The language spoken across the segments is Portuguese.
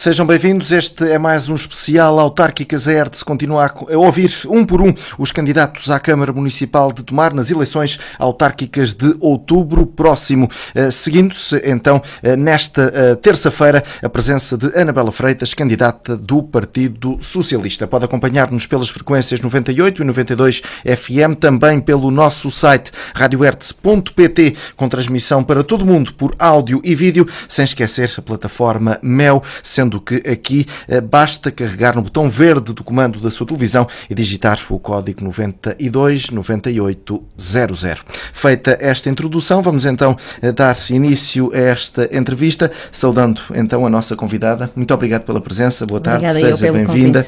Sejam bem-vindos. Este é mais um especial Autárquicas. A ERTE continua a ouvir um por um os candidatos à Câmara Municipal de Tomar nas eleições autárquicas de outubro próximo. Seguindo-se então nesta terça-feira a presença de Anabela Freitas, candidata do Partido Socialista. Pode acompanhar-nos pelas frequências 98 e 92 FM, também pelo nosso site radioertes.pt, com transmissão para todo o mundo por áudio e vídeo, sem esquecer a plataforma Mel, sendo que aqui basta carregar no botão verde do comando da sua televisão e digitar o código 929800. Feita esta introdução, vamos então dar início a esta entrevista, saudando então a nossa convidada. Muito obrigado pela presença, boa tarde, obrigada, seja bem-vinda.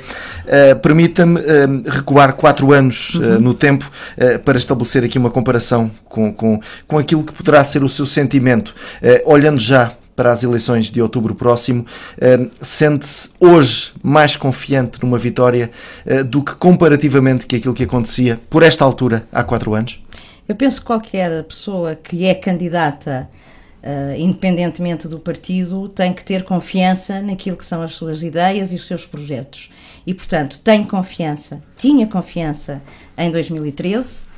Permita-me recuar 4 anos no tempo para estabelecer aqui uma comparação com aquilo que poderá ser o seu sentimento, olhando já para as eleições de outubro próximo. Sente-se hoje mais confiante numa vitória do que comparativamente que aquilo que acontecia por esta altura há 4 anos? Eu penso que qualquer pessoa que é candidata, independentemente do partido, tem que ter confiança naquilo que são as suas ideias e os seus projetos. E, portanto, tinha confiança em 2013,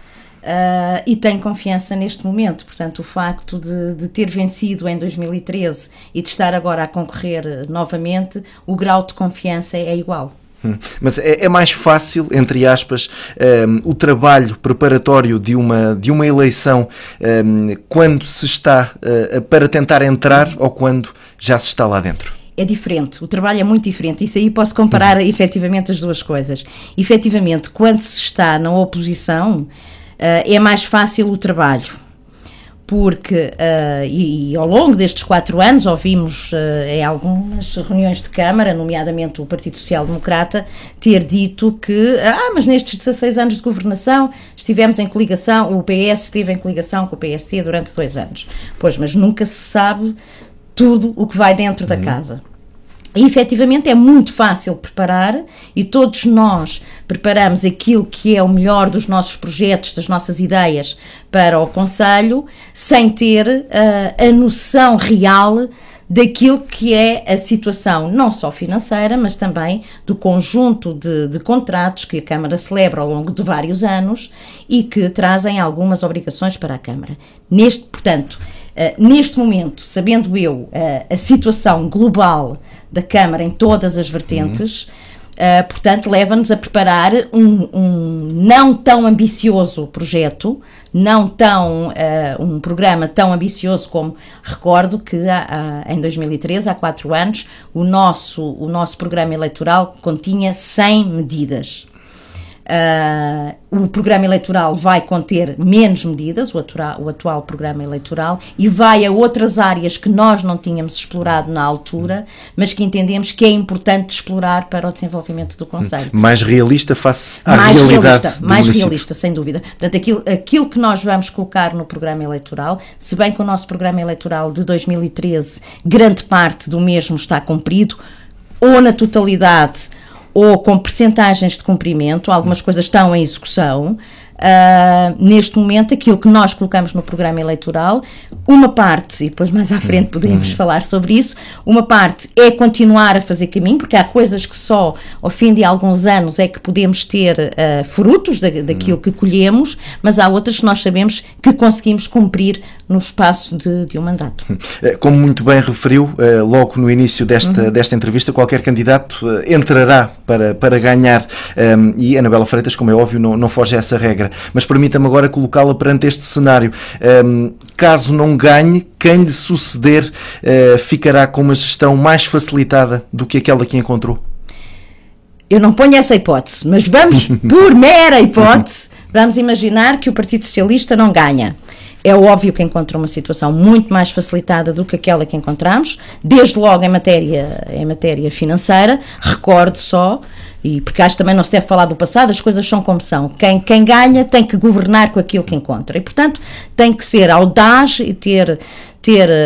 e tenho confiança neste momento. Portanto, o facto de ter vencido em 2013 e de estar agora a concorrer novamente, o grau de confiança é igual. Mas é mais fácil, entre aspas, o trabalho preparatório de uma eleição quando se está para tentar entrar ou quando já se está lá dentro? É diferente, o trabalho é muito diferente. Isso aí posso comparar efetivamente as duas coisas. Efetivamente, quando se está na oposição, é mais fácil o trabalho, porque e ao longo destes 4 anos ouvimos em algumas reuniões de Câmara, nomeadamente o Partido Social Democrata, ter dito que mas nestes 16 anos de governação estivemos em coligação, o PS esteve em coligação com o PSD durante 2 anos. Pois, mas nunca se sabe tudo o que vai dentro da casa. E, efetivamente, é muito fácil preparar, e todos nós preparamos aquilo que é o melhor dos nossos projetos, das nossas ideias para o Conselho, sem ter a noção real daquilo que é a situação, não só financeira, mas também do conjunto de contratos que a Câmara celebra ao longo de vários anos e que trazem algumas obrigações para a Câmara. Neste momento, sabendo eu a situação global da Câmara em todas as vertentes, portanto, leva-nos a preparar um não tão ambicioso projeto, um programa tão ambicioso como, recordo que em 2013, há 4 anos, o nosso programa eleitoral continha 100 medidas. O programa eleitoral vai conter menos medidas, o atual programa eleitoral, e vai a outras áreas que nós não tínhamos explorado na altura, mas que entendemos que é importante explorar para o desenvolvimento do Conselho. Mais realista face à realidade. Mais realista, sem dúvida. Portanto, aquilo que nós vamos colocar no programa eleitoral, se bem que o nosso programa eleitoral de 2013, grande parte do mesmo está cumprido, ou na totalidade, ou com percentagens de cumprimento, algumas coisas estão em execução. Neste momento, aquilo que nós colocamos no programa eleitoral, uma parte, e depois mais à frente podemos falar sobre isso, uma parte é continuar a fazer caminho, porque há coisas que só ao fim de alguns anos é que podemos ter frutos daquilo que colhemos, mas há outras que nós sabemos que conseguimos cumprir no espaço de um mandato. Como muito bem referiu, logo no início desta entrevista, qualquer candidato entrará para ganhar, e Anabela Freitas, como é óbvio, não foge a essa regra. Mas permita-me agora colocá-la perante este cenário. Caso não ganhe, quem lhe suceder ficará com uma gestão mais facilitada do que aquela que encontrou? Eu não ponho essa hipótese, mas vamos, por mera hipótese, vamos imaginar que o Partido Socialista não ganha. É óbvio que encontra uma situação muito mais facilitada do que aquela que encontramos, desde logo em matéria financeira. Recordo só, e porque acho que também não se deve falar do passado, as coisas são como são. Quem ganha tem que governar com aquilo que encontra. E, portanto, tem que ser audaz e ter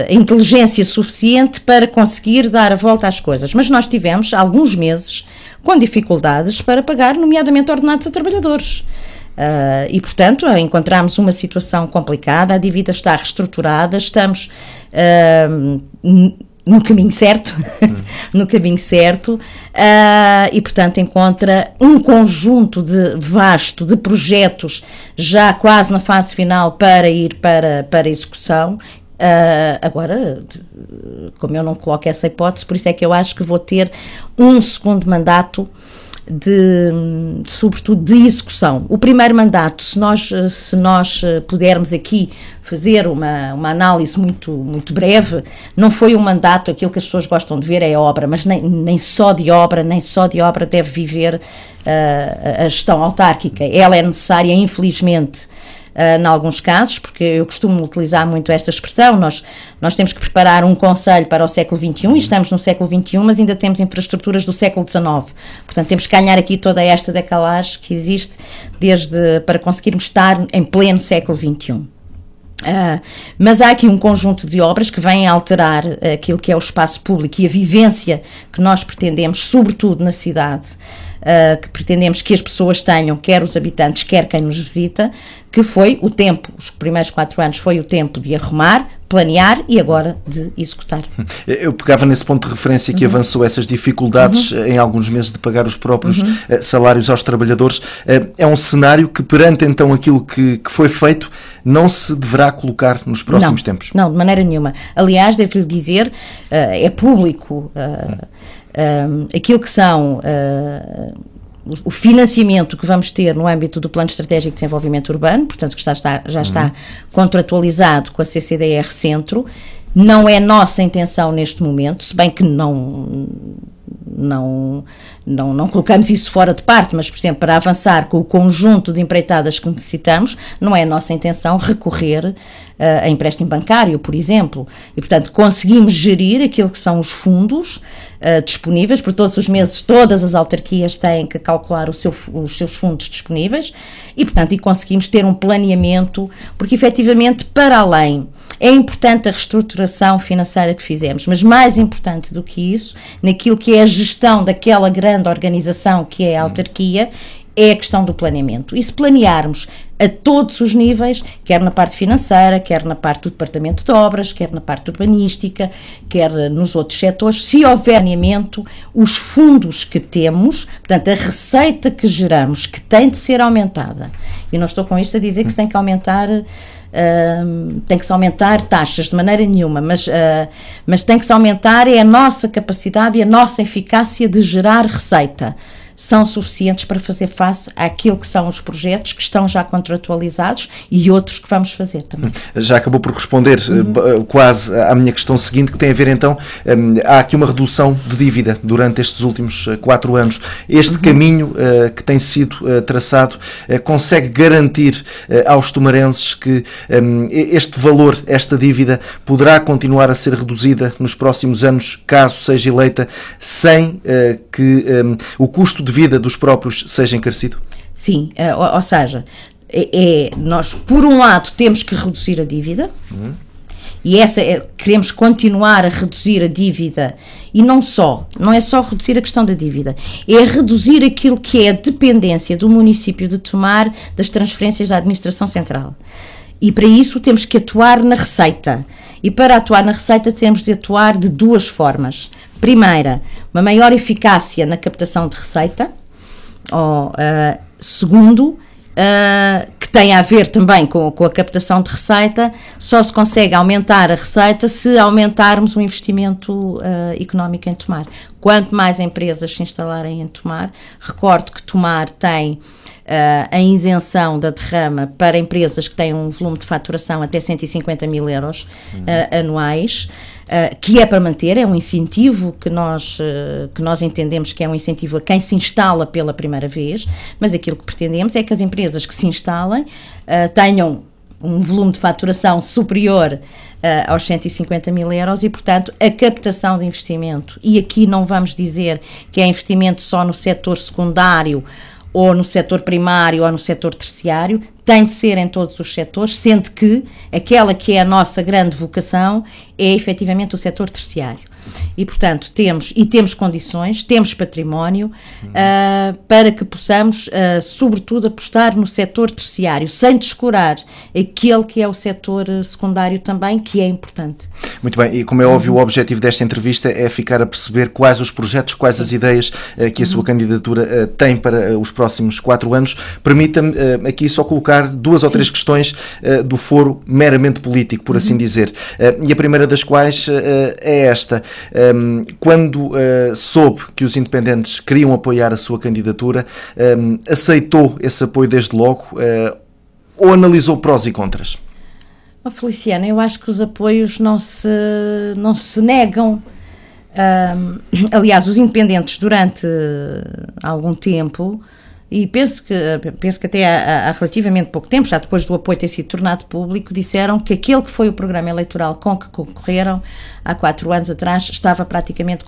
inteligência suficiente para conseguir dar a volta às coisas. Mas nós tivemos alguns meses com dificuldades para pagar, nomeadamente, ordenados a trabalhadores. E, portanto, encontramos uma situação complicada, a dívida está reestruturada, estamos no caminho certo, no caminho certo, e portanto encontra um conjunto vasto de projetos já quase na fase final para ir para execução. Agora, como eu não coloco essa hipótese, por isso é que eu acho que vou ter um segundo mandato sobretudo de execução. O primeiro mandato, se nós pudermos aqui fazer uma análise muito breve, não foi um mandato, aquilo que as pessoas gostam de ver é a obra, mas nem só de obra deve viver a gestão autárquica. Ela é necessária, infelizmente, em alguns casos, porque eu costumo utilizar muito esta expressão, nós temos que preparar um conselho para o século XXI, e estamos no século XXI, mas ainda temos infraestruturas do século XIX, portanto temos que ganhar aqui toda esta decalagem que existe para conseguirmos estar em pleno século XXI. Mas há aqui um conjunto de obras que vêm alterar aquilo que é o espaço público e a vivência que nós pretendemos, sobretudo na cidade, que pretendemos que as pessoas tenham, quer os habitantes, quer quem nos visita, que foi o tempo, os primeiros 4 anos foi o tempo de arrumar, planear e agora de executar. Eu pegava nesse ponto de referência que avançou essas dificuldades em alguns meses de pagar os próprios salários aos trabalhadores. É um cenário que, perante então aquilo que foi feito, não se deverá colocar nos próximos tempos? Não, de maneira nenhuma. Aliás, devo-lhe dizer, é público aquilo que são o financiamento que vamos ter no âmbito do Plano Estratégico de Desenvolvimento Urbano, portanto que já está contratualizado com a CCDR Centro. Não é nossa intenção neste momento, se bem que não colocamos isso fora de parte, mas, por exemplo, para avançar com o conjunto de empreitadas que necessitamos, não é a nossa intenção recorrer a empréstimo bancário, por exemplo. E, portanto, conseguimos gerir aquilo que são os fundos disponíveis, por todos os meses todas as autarquias têm que calcular os seus fundos disponíveis e, portanto, conseguimos ter um planeamento, porque, efetivamente, para além, é importante a reestruturação financeira que fizemos, mas mais importante do que isso, naquilo que é a gestão daquela grande organização que é a autarquia, é a questão do planeamento. E se planearmos a todos os níveis, quer na parte financeira, quer na parte do departamento de obras, quer na parte urbanística, quer nos outros setores, se houver planeamento, os fundos que temos, portanto, a receita que geramos, que tem de ser aumentada, e não estou com isto a dizer que se tem que aumentar... tem que se aumentar taxas de maneira nenhuma, mas tem que se aumentar é a nossa capacidade e a nossa eficácia de gerar receita. São suficientes para fazer face àquilo que são os projetos que estão já contratualizados e outros que vamos fazer também. Já acabou por responder quase à minha questão seguinte, que tem a ver então, há aqui uma redução de dívida durante estes últimos 4 anos. Este caminho que tem sido traçado consegue garantir aos tomarenses que este valor, esta dívida, poderá continuar a ser reduzida nos próximos anos, caso seja eleita, sem que o custo de vida dos próprios seja encarecido? Sim, ou seja, nós por um lado temos que reduzir a dívida e queremos continuar a reduzir a dívida e não é só reduzir a questão da dívida, é reduzir aquilo que é a dependência do município de Tomar das transferências da administração central. E para isso temos que atuar na receita. E para atuar na receita temos de atuar de 2 formas. Primeira, uma maior eficácia na captação de receita. Segundo, que tem a ver também com a captação de receita, só se consegue aumentar a receita se aumentarmos o investimento económico em Tomar. Quanto mais empresas se instalarem em Tomar, recordo que Tomar tem a isenção da derrama para empresas que têm um volume de faturação até 150 mil euros anuais, que é para manter, é um incentivo que nós entendemos que é um incentivo a quem se instala pela primeira vez, mas aquilo que pretendemos é que as empresas que se instalem tenham um volume de faturação superior aos 150 mil euros e, portanto, a captação de investimento, e aqui não vamos dizer que é investimento só no setor secundário ou no setor primário ou no setor terciário, tem de ser em todos os setores, sendo que aquela que é a nossa grande vocação é efetivamente o setor terciário. E, portanto, temos condições, temos património para que possamos, sobretudo, apostar no setor terciário, sem descurar aquele que é o setor secundário também, que é importante. Muito bem, e como é óbvio, o objetivo desta entrevista é ficar a perceber quais os projetos, quais as ideias que a sua candidatura tem para os próximos 4 anos. Permita-me aqui só colocar 2 ou 3 questões do foro meramente político, por assim dizer. E a primeira das quais é esta. Quando soube que os independentes queriam apoiar a sua candidatura, aceitou esse apoio desde logo ou analisou prós e contras? Oh, Feliciana, eu acho que os apoios não se negam. Aliás, os independentes durante algum tempo, e penso que até há relativamente pouco tempo, já depois do apoio ter sido tornado público, disseram que aquele que foi o programa eleitoral com que concorreram há 4 anos atrás estava praticamente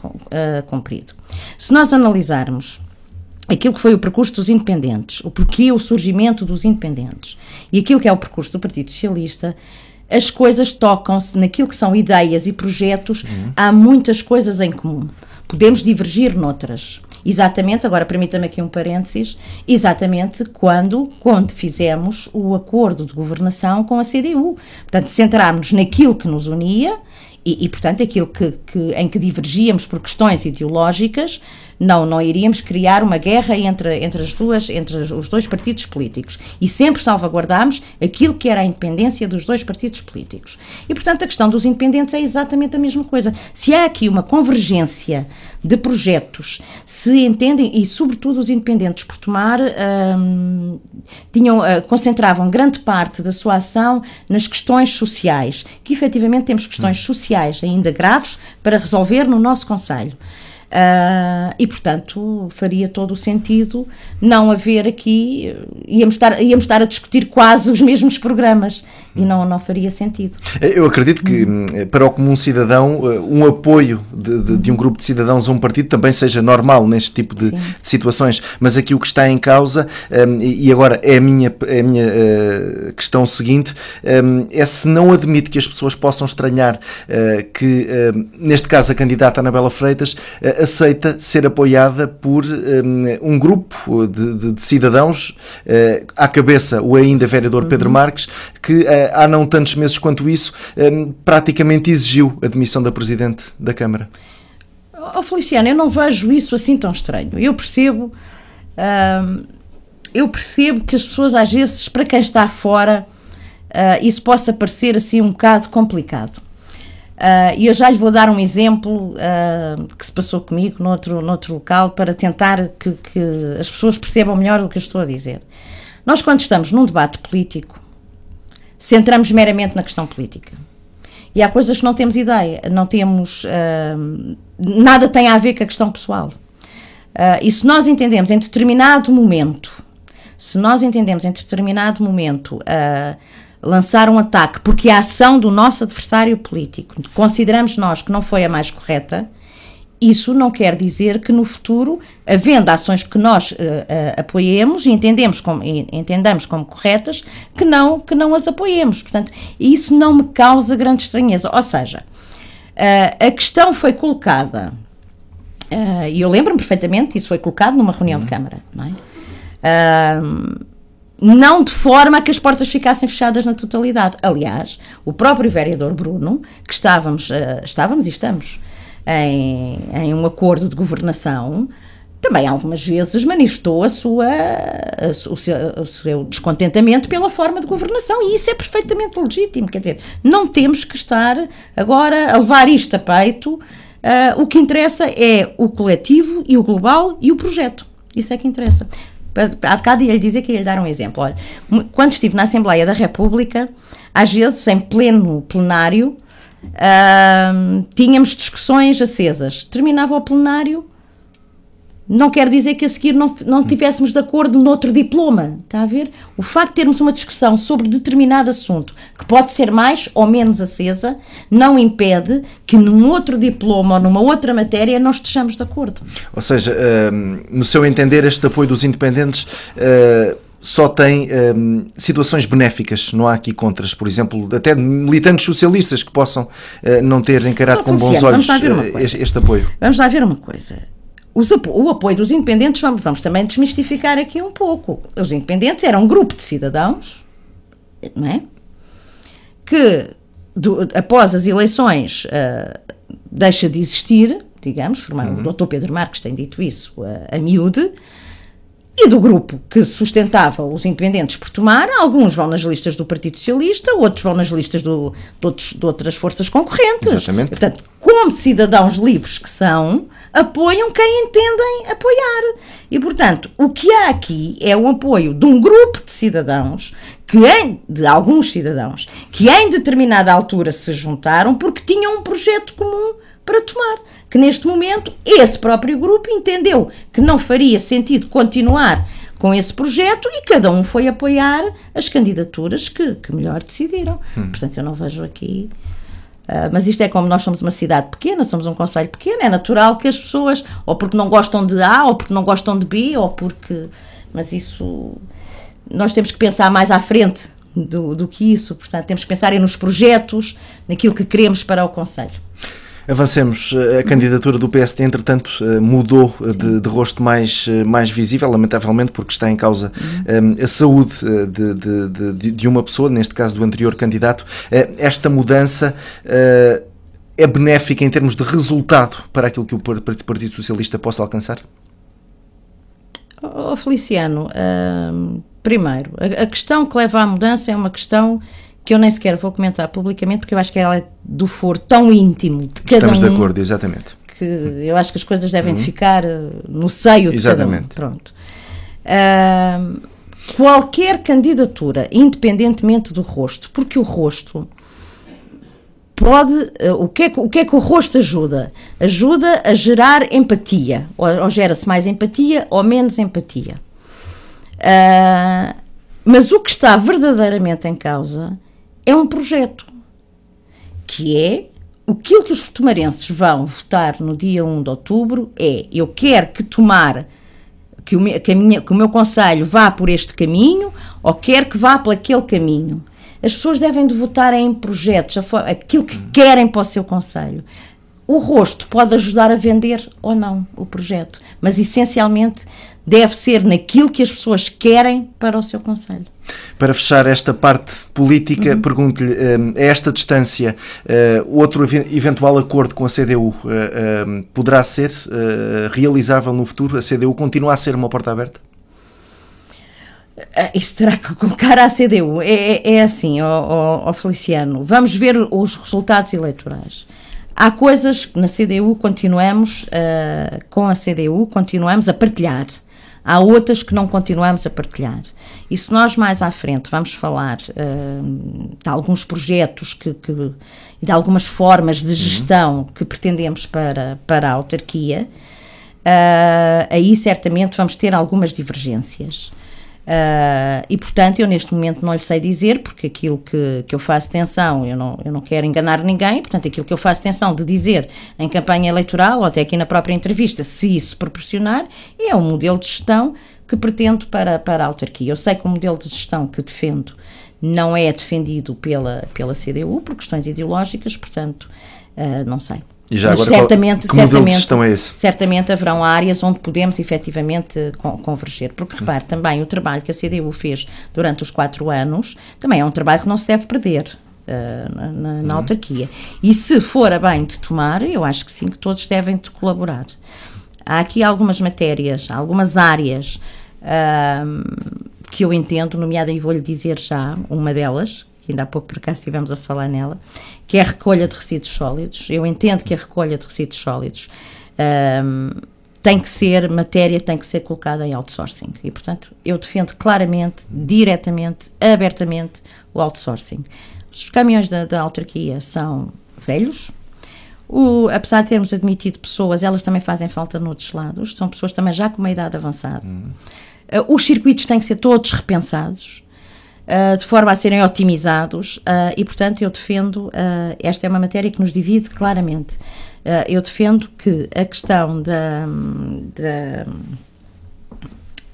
cumprido. Se nós analisarmos aquilo que foi o percurso dos independentes, o porquê, o surgimento dos independentes, e aquilo que é o percurso do Partido Socialista, as coisas tocam-se naquilo que são ideias e projetos, há muitas coisas em comum. Podemos divergir noutras. Exatamente, agora permita-me aqui um parênteses, exatamente quando fizemos o acordo de governação com a CDU. Portanto, centrámos-nos naquilo que nos unia e portanto, aquilo em que divergíamos por questões ideológicas, não iríamos criar uma guerra entre os 2 partidos políticos. E sempre salvaguardámos aquilo que era a independência dos 2 partidos políticos. E, portanto, a questão dos independentes é exatamente a mesma coisa. Se há aqui uma convergência de projetos, se entendem, e sobretudo os independentes por tomar, concentravam grande parte da sua ação nas questões sociais, que efetivamente temos questões sociais ainda graves para resolver no nosso concelho. E, portanto, faria todo o sentido não haver aqui, íamos estar a discutir quase os mesmos programas e não faria sentido. Eu acredito que para o comum cidadão um apoio de um grupo de cidadãos a um partido também seja normal neste tipo de situações, mas aqui o que está em causa, e agora é a minha questão seguinte, é se não admite que as pessoas possam estranhar que, neste caso, a candidata Anabela Freitas aceita ser apoiada por um grupo de cidadãos, à cabeça o ainda vereador Pedro Marques, que há não tantos meses quanto isso praticamente exigiu a demissão da Presidente da Câmara. Oh, Feliciano, eu não vejo isso assim tão estranho. Eu percebo que as pessoas às vezes, para quem está fora, isso possa parecer assim um bocado complicado. E eu já lhe vou dar um exemplo que se passou comigo noutro local para tentar que as pessoas percebam melhor o que eu estou a dizer. Nós, quando estamos num debate político, centramos meramente na questão política. E há coisas que não temos ideia, não temos... nada tem a ver com a questão pessoal. E se nós entendemos em determinado momento, lançar um ataque porque a ação do nosso adversário político consideramos nós que não foi a mais correta, isso não quer dizer que no futuro, havendo ações que nós apoiemos e entendamos como corretas, que não as apoiemos. Portanto, isso não me causa grande estranheza. Ou seja, a questão foi colocada, e eu lembro-me perfeitamente, isso foi colocado numa reunião de Câmara, não é? Não de forma a que as portas ficassem fechadas na totalidade. Aliás, o próprio vereador Bruno, que estávamos e estamos em um acordo de governação, também algumas vezes manifestou o seu descontentamento pela forma de governação, e isso é perfeitamente legítimo. Quer dizer, não temos que estar agora a levar isto a peito. O que interessa é o coletivo e o global e o projeto. Isso é que interessa. Há bocado ia-lhe dizer que ia-lhe dar um exemplo. Olha, quando estive na Assembleia da República, às vezes em pleno plenário, tínhamos discussões acesas. Terminava o plenário, não quer dizer que a seguir não tivéssemos de acordo noutro diploma, está a ver? O facto de termos uma discussão sobre determinado assunto, que pode ser mais ou menos acesa, não impede que num outro diploma ou numa outra matéria não estejamos de acordo. Ou seja, no seu entender, este apoio dos independentes só tem situações benéficas, não há aqui contras, por exemplo, até militantes socialistas que possam não ter encarado com bons olhos este apoio. Vamos lá ver uma coisa. O apoio dos independentes, vamos também desmistificar aqui um pouco. Os independentes eram um grupo de cidadãos, não é? Que após as eleições, deixa de existir, digamos, o Dr. Pedro Marques tem dito isso a miúde, e do grupo que sustentava os independentes por Tomar, alguns vão nas listas do Partido Socialista, outros vão nas listas de outras forças concorrentes. Exatamente. Portanto, como cidadãos livres que são, apoiam quem entendem apoiar. E, portanto, o que há aqui é o apoio de um grupo de cidadãos, de alguns cidadãos, que em determinada altura se juntaram porque tinham um projeto comum para Tomar, que neste momento esse próprio grupo entendeu que não faria sentido continuar com esse projeto e cada um foi apoiar as candidaturas que melhor decidiram. Portanto, eu não vejo aqui... mas isto é como nós somos uma cidade pequena, somos um concelho pequeno, é natural que as pessoas, ou porque não gostam de A, ou porque não gostam de B, ou porque... Mas isso... Nós temos que pensar mais à frente do que isso. Portanto, temos que pensar nos projetos, naquilo que queremos para o concelho. Avancemos. A candidatura do PSD, entretanto, mudou de rosto mais visível, lamentavelmente, porque está em causa a saúde de uma pessoa, neste caso do anterior candidato. Esta mudança é benéfica em termos de resultado para aquilo que o Partido Socialista possa alcançar? Feliciano, primeiro, a questão que leva à mudança é uma questão que eu nem sequer vou comentar publicamente, porque eu acho que ela é do foro tão íntimo de cada Estamos de acordo, exatamente. Que eu acho que as coisas devem de ficar no seio de cada um. Pronto. Qualquer candidatura, independentemente do rosto, porque o rosto pode... O que é que o rosto ajuda? Ajuda a gerar empatia. Ou gera-se mais empatia ou menos empatia. Mas o que está verdadeiramente em causa é um projeto, que é aquilo que os tomarenses vão votar no dia 1 de outubro é: eu quero que Tomar, que o meu concelho vá por este caminho, ou quero que vá por aquele caminho. As pessoas devem de votar em projetos, aquilo que querem para o seu concelho. O rosto pode ajudar a vender ou não o projeto, mas essencialmente deve ser naquilo que as pessoas querem para o seu concelho. Para fechar esta parte política, pergunto-lhe, a esta distância, outro eventual acordo com a CDU poderá ser realizável no futuro? A CDU continua a ser uma porta aberta? Isto terá que colocar à CDU. É assim, Feliciano, vamos ver os resultados eleitorais. Há coisas que na CDU continuamos, com a CDU continuamos a partilhar. Há outras que não continuamos a partilhar. E se nós mais à frente vamos falar de alguns projetos e de algumas formas de gestão que pretendemos para a autarquia, aí certamente vamos ter algumas divergências. E portanto eu neste momento não lhe sei dizer, porque aquilo que eu faço tensão, eu não quero enganar ninguém, portanto aquilo que eu faço tensão de dizer em campanha eleitoral ou até aqui na própria entrevista, se isso proporcionar, é o modelo de gestão que pretendo para a autarquia. Eu sei que o modelo de gestão que defendo não é defendido pela CDU por questões ideológicas, portanto não sei. E já mas agora, certamente, que modelo de gestão é esse? Certamente haverão áreas onde podemos efetivamente converger, porque repare também o trabalho que a CDU fez durante os 4 anos, também é um trabalho que não se deve perder na autarquia. E se for a bem de Tomar, eu acho que sim, que todos devem de colaborar. Há aqui algumas matérias, algumas áreas que eu entendo, nomeada, e vou-lhe dizer já uma delas, que ainda há pouco por acaso estivemos a falar nela, que é a recolha de resíduos sólidos. Eu entendo que a recolha de resíduos sólidos tem que ser colocada em outsourcing. E, portanto, eu defendo claramente, diretamente, abertamente o outsourcing. Os caminhões da autarquia são velhos. Apesar de termos admitido pessoas, elas também fazem falta noutros lados. São pessoas também já com uma idade avançada. Os circuitos têm que ser todos repensados, de forma a serem otimizados, e portanto eu defendo, esta é uma matéria que nos divide claramente, eu defendo que a questão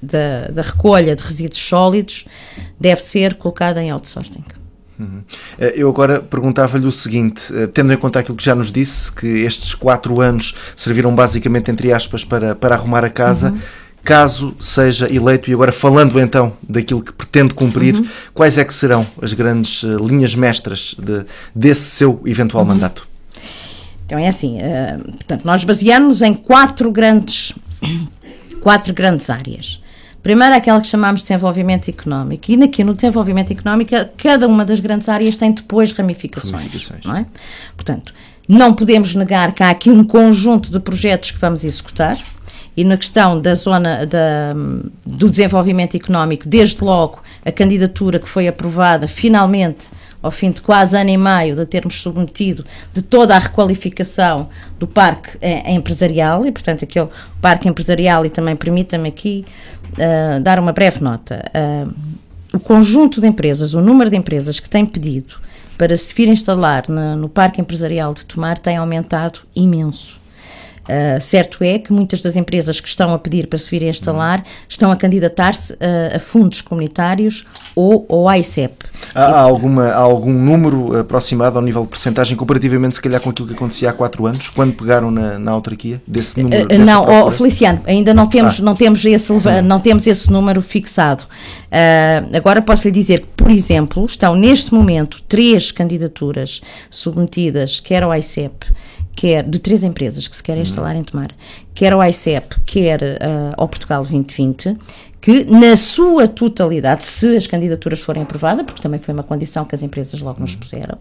da recolha de resíduos sólidos deve ser colocada em outsourcing. Eu agora perguntava-lhe o seguinte, tendo em conta aquilo que já nos disse, que estes 4 anos serviram basicamente, entre aspas, para arrumar a casa, caso seja eleito. E agora, falando então daquilo que pretende cumprir, quais é que serão as grandes linhas mestras desse seu eventual mandato? Então é assim, portanto, nós baseamos em quatro grandes áreas. Primeiro, aquela que chamamos de desenvolvimento económico. E aqui no desenvolvimento económico, cada uma das grandes áreas tem depois ramificações. Não é? Portanto, não podemos negar que há aqui um conjunto de projetos que vamos executar. E na questão da zona do desenvolvimento económico, desde logo a candidatura que foi aprovada, finalmente, ao fim de quase ano e meio de termos submetido de toda a requalificação do parque empresarial, e portanto aquele parque empresarial, e também permita-me aqui dar uma breve nota, o conjunto de empresas, o número de empresas que têm pedido para se vir instalar no parque empresarial de Tomar tem aumentado imenso. Certo é que muitas das empresas que estão a pedir para se vir a instalar estão a candidatar-se a fundos comunitários ou à ICEP. Há algum número aproximado ao nível de percentagem, comparativamente se calhar com aquilo que acontecia há 4 anos, quando pegaram na autarquia, desse número? Não, Feliciano, ainda não temos esse número fixado. Agora posso lhe dizer que, por exemplo, estão neste momento 3 candidaturas submetidas, quer ao ICEP, quer de 3 empresas que se querem instalar em Tomar, quer ao ICEP, quer ao Portugal 2020, que na sua totalidade, se as candidaturas forem aprovadas, porque também foi uma condição que as empresas logo nos puseram,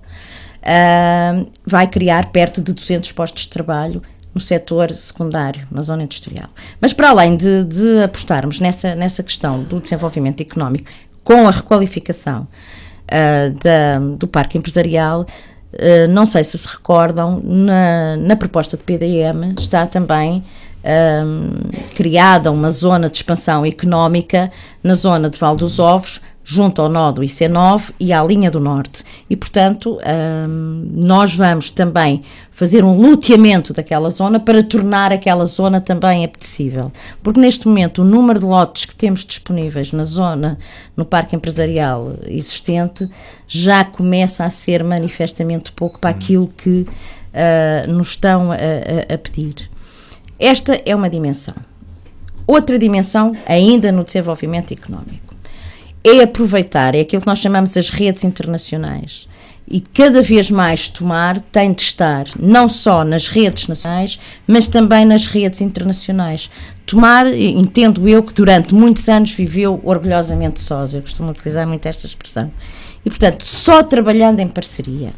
vai criar perto de 200 postos de trabalho no setor secundário, na zona industrial. Mas para além de apostarmos nessa questão do desenvolvimento económico, com a requalificação do parque empresarial, não sei se se recordam, na proposta de PDM está também criada uma zona de expansão económica na zona de Val dos Ovos, junto ao nó do IC9 e à linha do Norte. E, portanto, nós vamos também fazer um loteamento daquela zona para tornar aquela zona também apetecível. Porque, neste momento, o número de lotes que temos disponíveis na zona, no parque empresarial existente, já começa a ser manifestamente pouco para aquilo que nos estão a pedir. Esta é uma dimensão. Outra dimensão, ainda no desenvolvimento económico, é aproveitar, é aquilo que nós chamamos as redes internacionais. E cada vez mais Tomar tem de estar não só nas redes nacionais, mas também nas redes internacionais. Tomar, entendo eu, que durante muitos anos viveu orgulhosamente sós, eu costumo utilizar muito esta expressão. E, portanto, só trabalhando em parceria,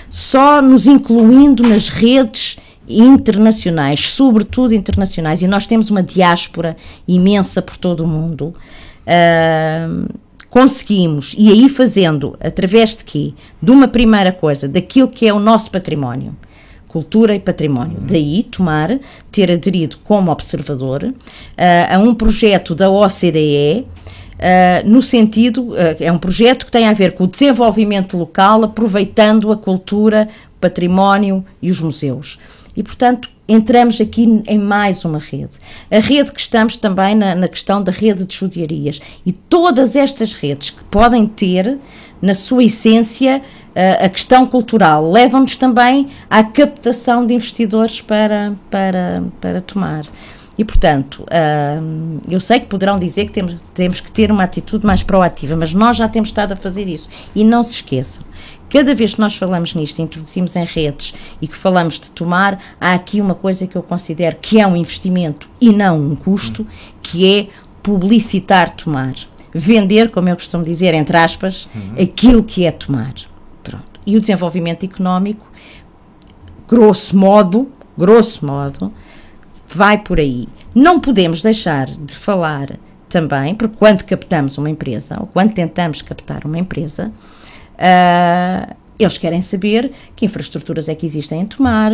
só nos incluindo nas redes internacionais, sobretudo internacionais, e nós temos uma diáspora imensa por todo o mundo, conseguimos, e aí fazendo, através de quê? De uma primeira coisa, daquilo que é o nosso património, cultura e património. Daí, Tomar ter aderido como observador a um projeto da OCDE, no sentido, é um projeto que tem a ver com o desenvolvimento local, aproveitando a cultura, o património e os museus. E, portanto, entramos aqui em mais uma rede. A rede que estamos também na questão da rede de judiarias. E todas estas redes que podem ter, na sua essência, a questão cultural, levam-nos também à captação de investidores para Tomar. E, portanto, eu sei que poderão dizer que temos que ter uma atitude mais proativa, mas nós já temos estado a fazer isso. E não se esqueçam, cada vez que nós falamos nisto, introduzimos em redes e que falamos de Tomar, há aqui uma coisa que eu considero que é um investimento e não um custo, que é publicitar Tomar. Vender, como eu costumo dizer, entre aspas, aquilo que é Tomar. Pronto. E o desenvolvimento económico, grosso modo, vai por aí. Não podemos deixar de falar também, porque quando captamos uma empresa, ou quando tentamos captar uma empresa, eles querem saber que infraestruturas é que existem em Tomar,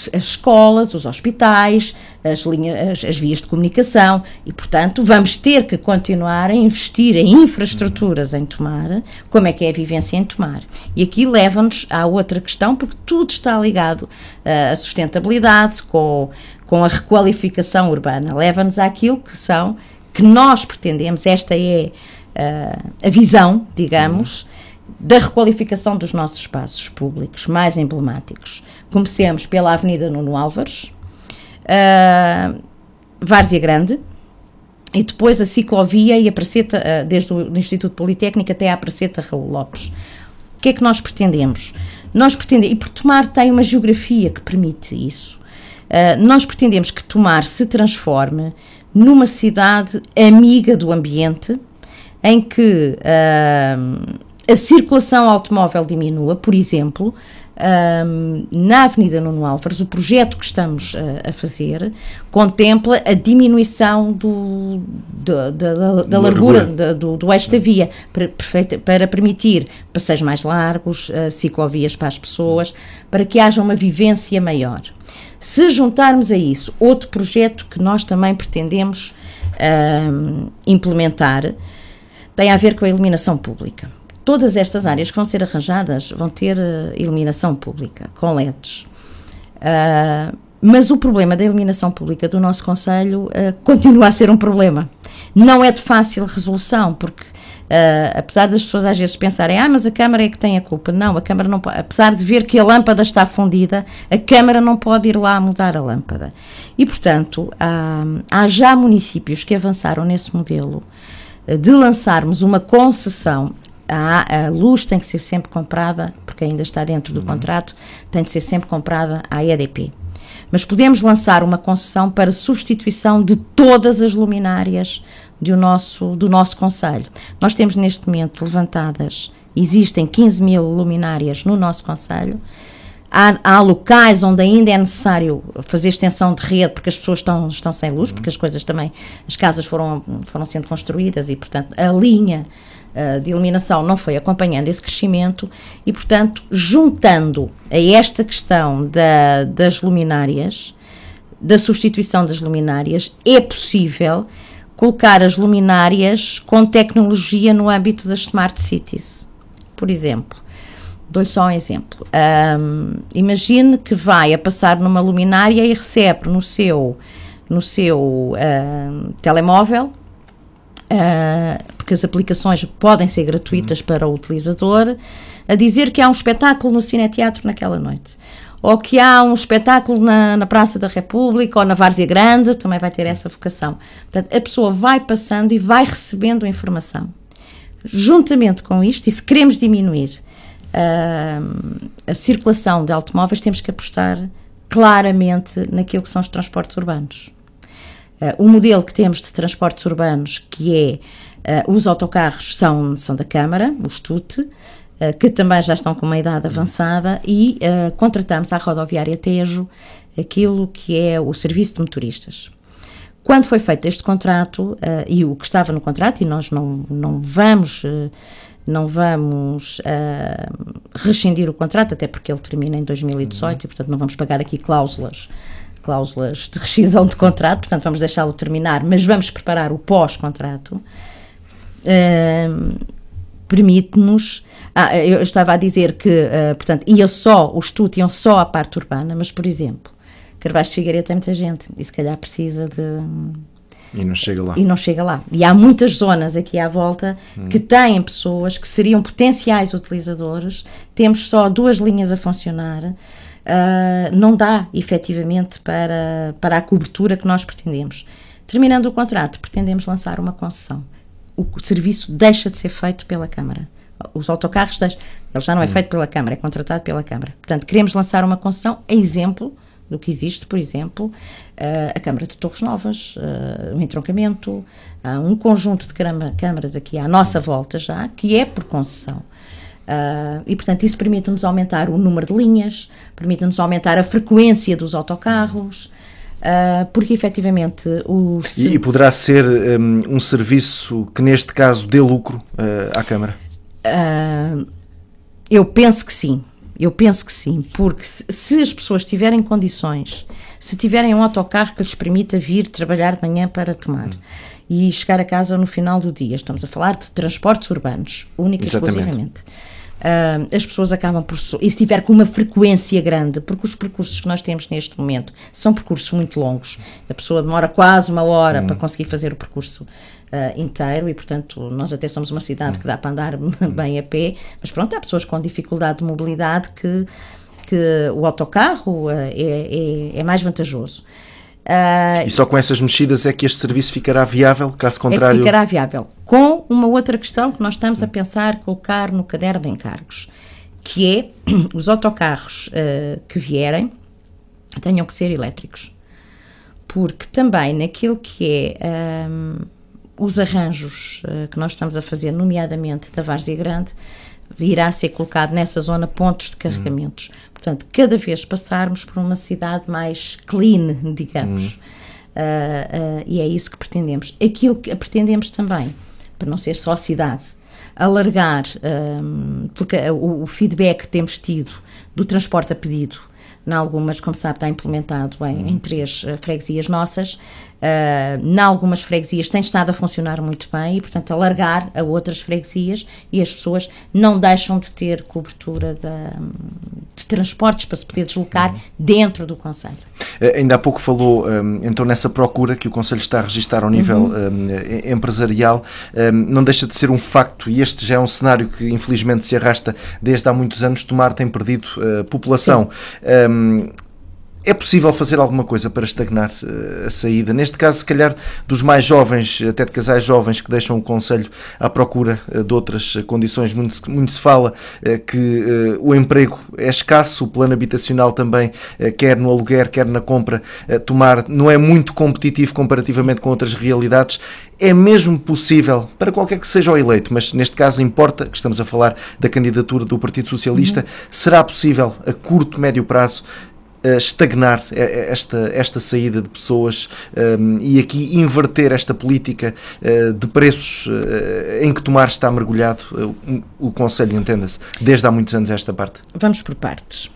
as escolas, os hospitais, as vias de comunicação, e, portanto, vamos ter que continuar a investir em infraestruturas em Tomar. Como é que é a vivência em Tomar? E aqui leva-nos à outra questão, porque tudo está ligado à sustentabilidade, com a requalificação urbana. Leva-nos àquilo que nós pretendemos. Esta é a visão, digamos, da requalificação dos nossos espaços públicos mais emblemáticos. Comecemos pela Avenida Nuno Álvares, Várzea Grande, e depois a ciclovia e a praceta, desde o Instituto Politécnico até à praceta Raul Lopes. O que é que nós pretendemos? E por Tomar tem uma geografia que permite isso. Nós pretendemos que Tomar se transforme numa cidade amiga do ambiente, em que a circulação automóvel diminua. Por exemplo, na Avenida Nuno Álvares, o projeto que estamos a fazer contempla a diminuição da largura do eixo da via, para permitir passeios mais largos, ciclovias para as pessoas, para que haja uma vivência maior. Se juntarmos a isso outro projeto que nós também pretendemos implementar, tem a ver com a iluminação pública. Todas estas áreas que vão ser arranjadas vão ter iluminação pública, com LEDs. Mas o problema da iluminação pública do nosso concelho continua a ser um problema. Não é de fácil resolução, porque apesar das pessoas às vezes pensarem, mas a Câmara é que tem a culpa. Não, a Câmara não pode, apesar de ver que a lâmpada está fundida, a Câmara não pode ir lá mudar a lâmpada. E, portanto, há já municípios que avançaram nesse modelo de lançarmos uma concessão. A luz tem que ser sempre comprada, porque ainda está dentro do contrato, tem de ser sempre comprada à EDP. Mas podemos lançar uma concessão para substituição de todas as luminárias do nosso concelho. Nós temos neste momento levantadas, existem 15 mil luminárias no nosso concelho. Há locais onde ainda é necessário fazer extensão de rede, porque as pessoas estão sem luz, porque as casas foram sendo construídas e, portanto, a linha de iluminação não foi acompanhando esse crescimento e, portanto, juntando a esta questão das luminárias, da substituição das luminárias, é possível colocar as luminárias com tecnologia no âmbito das Smart Cities. Por exemplo, dou-lhe só um exemplo. Imagine que vai a passar numa luminária e recebe no seu telemóvel, porque as aplicações podem ser gratuitas para o utilizador, a dizer que há um espetáculo no Cineteatro naquela noite, ou que há um espetáculo na Praça da República, ou na Várzea Grande, também vai ter essa vocação. Portanto, a pessoa vai passando e vai recebendo informação. Juntamente com isto, e se queremos diminuir a circulação de automóveis, temos que apostar claramente naquilo que são os transportes urbanos. O modelo que temos de transportes urbanos, que é os autocarros, são da Câmara, os TUT, que também já estão com uma idade avançada, e contratamos à rodoviária Tejo aquilo que é o serviço de motoristas. Quando foi feito este contrato, e o que estava no contrato, e nós não vamos rescindir o contrato, até porque ele termina em 2018 e, portanto, não vamos pagar aqui cláusulas de rescisão de contrato, portanto, vamos deixá-lo terminar, mas vamos preparar o pós-contrato. Permite-nos... eu estava a dizer que, portanto, os TUT iam só à parte urbana, mas, por exemplo, Carvalho de Figueiredo tem muita gente e se calhar precisa de... E não chega lá. E há muitas zonas aqui à volta que têm pessoas que seriam potenciais utilizadores. Temos só 2 linhas a funcionar. Não dá, efetivamente, para a cobertura que nós pretendemos. Terminando o contrato, pretendemos lançar uma concessão. O serviço deixa de ser feito pela Câmara. Os autocarros, ele já não é feito pela Câmara, é contratado pela Câmara. Portanto, queremos lançar uma concessão, a exemplo do que existe, por exemplo, a Câmara de Torres Novas, o entroncamento, há um conjunto de câmaras aqui à nossa volta já, que é por concessão. E, portanto, isso permite-nos aumentar o número de linhas, permite-nos aumentar a frequência dos autocarros, porque, efetivamente... E poderá ser um serviço que, neste caso, dê lucro à Câmara? Eu penso que sim. Porque se as pessoas tiverem condições, se tiverem um autocarro que lhes permita vir trabalhar de manhã para Tomar e chegar a casa no final do dia, estamos a falar de transportes urbanos, única e exclusivamente, as pessoas acabam por... E se tiver com uma frequência grande, porque os percursos que nós temos neste momento são percursos muito longos, a pessoa demora quase 1 hora para conseguir fazer o percurso inteiro e, portanto, nós até somos uma cidade que dá para andar bem a pé, mas pronto, há pessoas com dificuldade de mobilidade que o autocarro é mais vantajoso. E só com essas mexidas é que este serviço ficará viável, caso contrário... É que ficará viável. Com uma outra questão que nós estamos a pensar colocar no caderno de encargos, que é os autocarros que vierem tenham que ser elétricos. Porque também naquilo que é os arranjos que nós estamos a fazer, nomeadamente da Várzea Grande, irá ser colocado nessa zona pontos de carregamentos. Portanto, cada vez passarmos por uma cidade mais clean, digamos. E é isso que pretendemos. Aquilo que pretendemos também, para não ser só cidade, alargar, porque o feedback que temos tido do transporte a pedido, em algumas, como sabe, está implementado em 3 freguesias nossas. Em algumas freguesias tem estado a funcionar muito bem e, portanto, alargar a outras freguesias, e as pessoas não deixam de ter cobertura de transportes para se poder deslocar dentro do concelho. Ainda há pouco falou, então, nessa procura que o concelho está a registrar ao nível empresarial. Não deixa de ser um facto, e este já é um cenário que infelizmente se arrasta desde há muitos anos. Tomar tem perdido população. É possível fazer alguma coisa para estagnar a saída? Neste caso, se calhar, dos mais jovens, até de casais jovens que deixam o concelho à procura de outras condições. Muito se fala que o emprego é escasso, o plano habitacional também, quer no aluguer, quer na compra, Tomar não é muito competitivo comparativamente com outras realidades. É mesmo possível, para qualquer que seja o eleito, mas neste caso importa, que estamos a falar da candidatura do Partido Socialista, será possível, a curto, médio prazo, estagnar esta saída de pessoas e aqui inverter esta política de preços em que Tomar está mergulhado, o concelho, entenda-se, desde há muitos anos esta parte? Vamos por partes.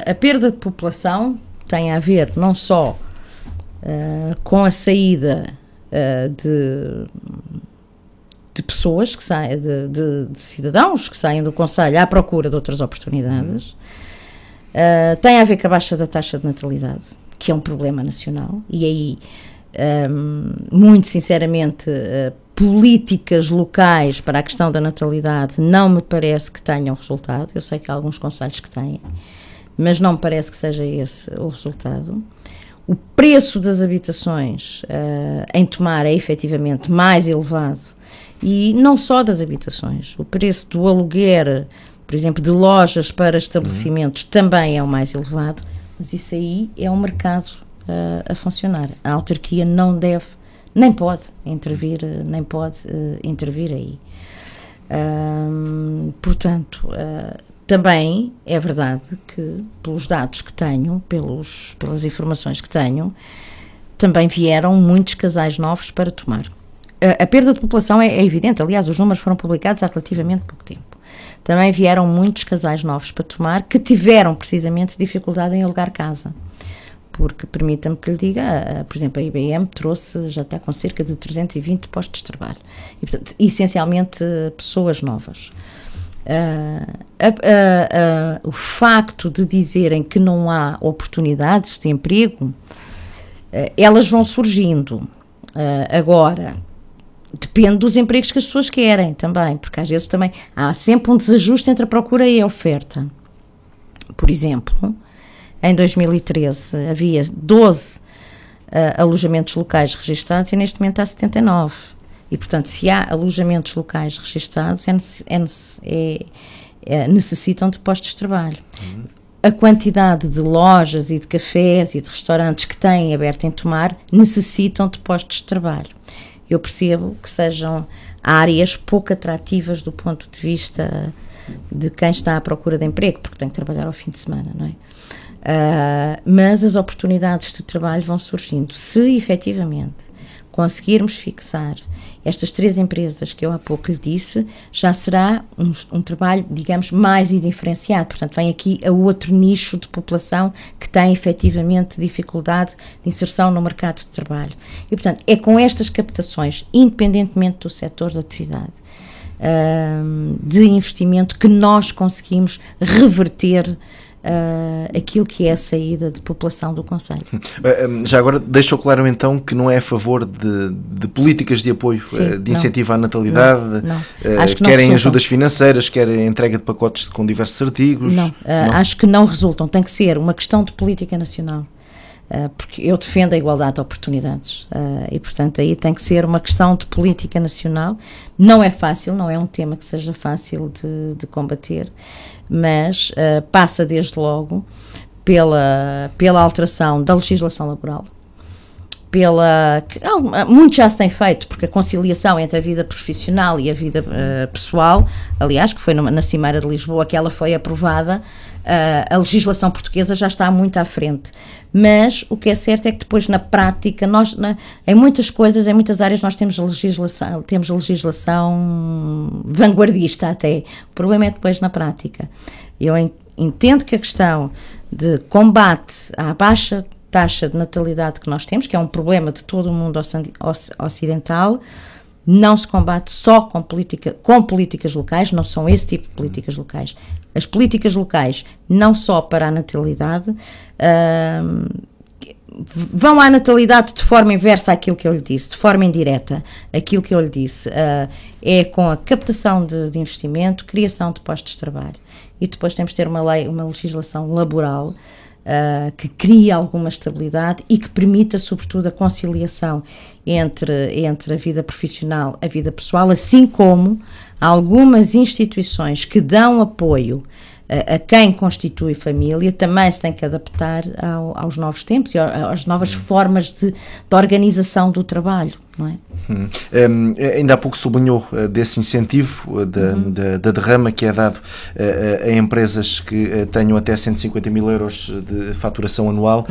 A perda de população tem a ver não só com a saída de pessoas que saem, de cidadãos que saem do concelho à procura de outras oportunidades. Tem a ver com a baixa da taxa de natalidade, que é um problema nacional, e aí, muito sinceramente, políticas locais para a questão da natalidade não me parece que tenham resultado. Eu sei que há alguns concelhos que têm, mas não me parece que seja esse o resultado. O preço das habitações em Tomar é efetivamente mais elevado, e não só das habitações, o preço do aluguer, por exemplo, de lojas para estabelecimentos também é o mais elevado, mas isso aí é um mercado a funcionar. A autarquia não deve, nem pode intervir aí. Portanto, também é verdade que, pelos dados que tenho, pelas informações que tenho, também vieram muitos casais novos para Tomar. A perda de população é evidente, aliás, os números foram publicados há relativamente pouco tempo. Também vieram muitos casais novos para Tomar que tiveram precisamente dificuldade em alugar casa, porque, permita-me que lhe diga, por exemplo, a IBM já está com cerca de 320 postos de trabalho, e, portanto, essencialmente pessoas novas. O facto de dizerem que não há oportunidades de emprego, elas vão surgindo. Agora, depende dos empregos que as pessoas querem também, porque às vezes também há sempre um desajuste entre a procura e a oferta. Por exemplo, em 2013 havia 12 alojamentos locais registados e neste momento há 79. E, portanto, se há alojamentos locais registados, necessitam de postos de trabalho. A quantidade de lojas e de cafés e de restaurantes que têm aberto em Tomar necessitam de postos de trabalho. Eu percebo que sejam áreas pouco atrativas do ponto de vista de quem está à procura de emprego, porque tem que trabalhar ao fim de semana, não é? Mas as oportunidades de trabalho vão surgindo. Se efetivamente conseguirmos fixar estas 3 empresas que eu há pouco lhe disse, já será um trabalho, digamos, mais diferenciado. Portanto, vem aqui a outro nicho de população que tem efetivamente dificuldade de inserção no mercado de trabalho. E, portanto, é com estas captações, independentemente do setor de atividade, de investimento, que nós conseguimos reverter aquilo que é a saída de população do concelho. Já agora deixou claro então que não é a favor de políticas de apoio, de incentivo à natalidade, não. Acho que querem ajudas financeiras, querem entrega de pacotes com diversos artigos? Não. Acho que não resultam, tem que ser uma questão de política nacional. porque eu defendo a igualdade de oportunidades, e portanto aí tem que ser uma questão de política nacional. Não é fácil, não é um tema que seja fácil de combater, mas passa desde logo pela alteração da legislação laboral, muito já se tem feito, porque a conciliação entre a vida profissional e a vida pessoal, aliás, que foi na Cimeira de Lisboa que ela foi aprovada, a legislação portuguesa já está muito à frente, mas o que é certo é que depois na prática, em muitas coisas, em muitas áreas nós temos legislação vanguardista até, o problema é depois na prática. Eu entendo que a questão de combate à baixa taxa de natalidade que nós temos, que é um problema de todo o mundo ocidental, não se combate só com políticas locais, não são esse tipo de políticas locais. As políticas locais, não só para a natalidade, vão à natalidade de forma inversa àquilo que eu lhe disse, de forma indireta. Aquilo que eu lhe disse é com a captação de investimento, criação de postos de trabalho. E depois temos de ter uma legislação laboral que crie alguma estabilidade e que permita, sobretudo, a conciliação entre a vida profissional e a vida pessoal, assim como algumas instituições que dão apoio a quem constitui família também se tem que adaptar aos novos tempos e às novas formas de organização do trabalho, não é? Ainda há pouco sublinhou desse incentivo da derrama que é dado a empresas que tenham até 150 mil euros de faturação anual.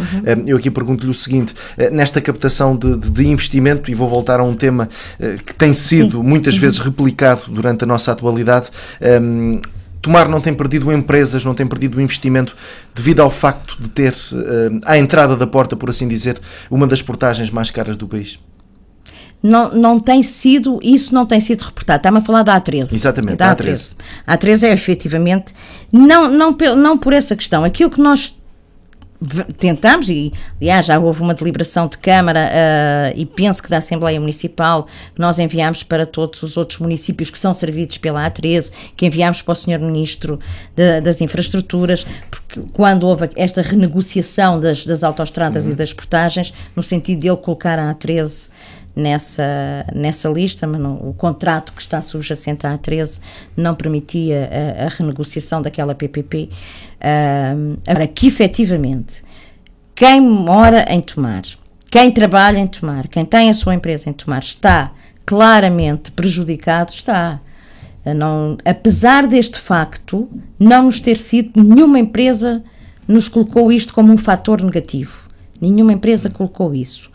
Eu aqui pergunto-lhe o seguinte, nesta captação de investimento, e vou voltar a um tema que tem sido muitas vezes replicado durante a nossa atualidade, Tomar não tem perdido empresas, não tem perdido investimento devido ao facto de ter, à entrada da porta, por assim dizer, uma das portagens mais caras do país? Não tem sido, isso não tem sido reportado. Está-me a falar da A13. Exatamente, da A13. A A13 é efetivamente, não por essa questão, aquilo que nós tentamos, e aliás já houve uma deliberação de Câmara e penso que da Assembleia Municipal, que nós enviámos para todos os outros municípios que são servidos pela A13, que enviámos para o Sr. Ministro das Infraestruturas, porque quando houve esta renegociação das autoestradas e das portagens, no sentido de ele colocar a A13 nessa lista, mas não, o contrato que está subjacente à A13 não permitia a renegociação daquela PPP. Agora, que efetivamente quem mora em Tomar, quem trabalha em Tomar, quem tem a sua empresa em Tomar está claramente prejudicado, está. Apesar deste facto, não nos ter sido, nenhuma empresa nos colocou isto como um fator negativo. Nenhuma empresa colocou isso.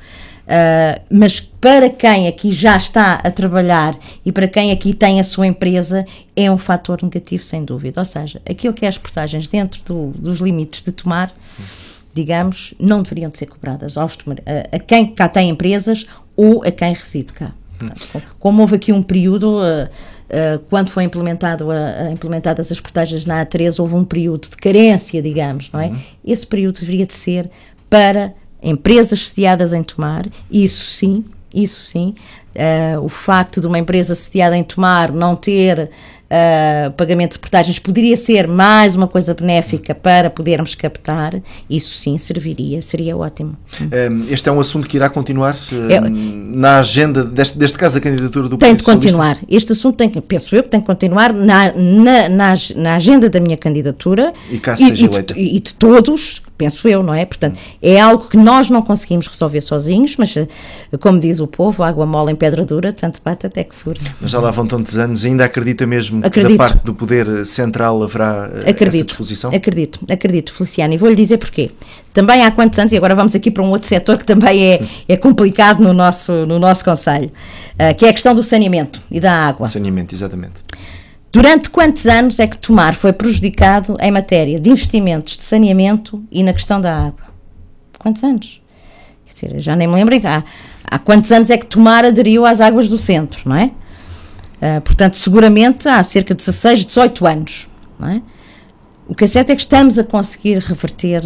Mas para quem aqui já está a trabalhar e para quem aqui tem a sua empresa, é um fator negativo, sem dúvida. Ou seja, aquilo que é as portagens dentro dos limites de Tomar, digamos, não deveriam de ser cobradas a quem cá tem empresas ou a quem reside cá. Portanto, como houve aqui um período, quando foi implementadas as portagens na A13, houve um período de carência, digamos, não é? Esse período deveria de ser para empresas sediadas em Tomar, isso sim, o facto de uma empresa sediada em Tomar não ter pagamento de portagens poderia ser mais uma coisa benéfica para podermos captar, isso sim seria ótimo. Este é um assunto que irá continuar na agenda, deste caso a candidatura do Tem Partido de continuar, Socialista? este assunto penso eu que tem que continuar na agenda da minha candidatura e caso seja eleita. E de todos, penso eu, não é? Portanto, é algo que nós não conseguimos resolver sozinhos, mas como diz o povo, água mole em pedra dura, tanto bate até que fure. Mas já lá vão tantos anos, ainda acredita mesmo que da parte do Poder Central haverá essa disposição? Acredito, Feliciano, e vou-lhe dizer porquê. Também há quantos anos, e agora vamos aqui para um outro setor que também é complicado no nosso concelho, que é a questão do saneamento e da água. Saneamento, exatamente. Durante quantos anos é que Tomar foi prejudicado em matéria de investimentos de saneamento e na questão da água? Quantos anos? Quer dizer, eu já nem me lembro. Há quantos anos é que Tomar aderiu às águas do centro, não é? Portanto, seguramente há cerca de 16, 18 anos, não é? O que é certo é que estamos a conseguir reverter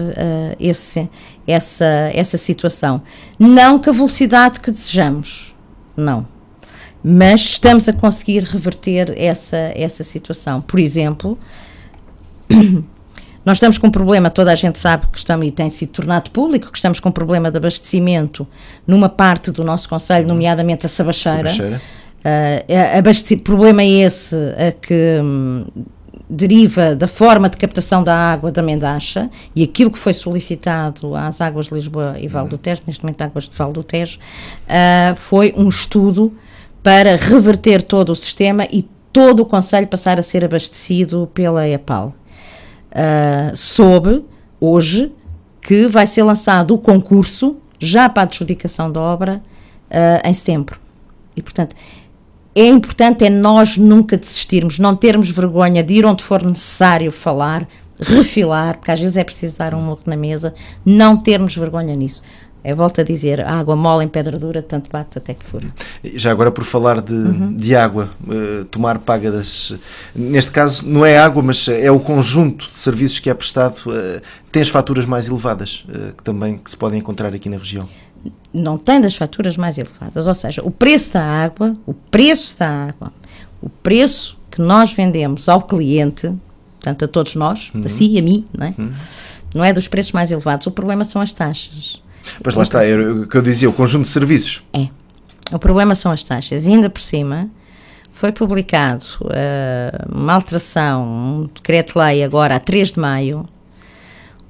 essa situação. Não com a velocidade que desejamos, não. Mas estamos a conseguir reverter essa situação. Por exemplo, Nós estamos com um problema, toda a gente sabe que estamos, e tem sido tornado público, que estamos com um problema de abastecimento numa parte do nosso concelho, nomeadamente a Sabacheira. O problema é esse, que deriva da forma de captação da água da Mendacha, e aquilo que foi solicitado às Águas de Lisboa e Val do Tejo, neste momento Águas de Val do Tejo, foi um estudo para reverter todo o sistema e todo o concelho passar a ser abastecido pela EPAL. Soube hoje que vai ser lançado o concurso já para a adjudicação da obra em setembro. E, portanto, é importante nós nunca desistirmos, não termos vergonha de ir onde for necessário falar, refilar, porque às vezes é preciso dar um murro na mesa, não termos vergonha nisso. Volto a dizer, a água mole em pedra dura, tanto bate até que fura. Já agora, por falar de água, Tomar paga neste caso não é água, mas é o conjunto de serviços que é prestado, tem as faturas mais elevadas que se podem encontrar aqui na região. Não tem das faturas mais elevadas, ou seja, o preço que nós vendemos ao cliente, portanto a todos nós, a si e a mim, não é dos preços mais elevados, o problema são as taxas. Pois lá está, era o que eu dizia, o conjunto de serviços. O problema são as taxas, e ainda por cima foi publicado uma alteração, um decreto-lei agora a 3 de maio,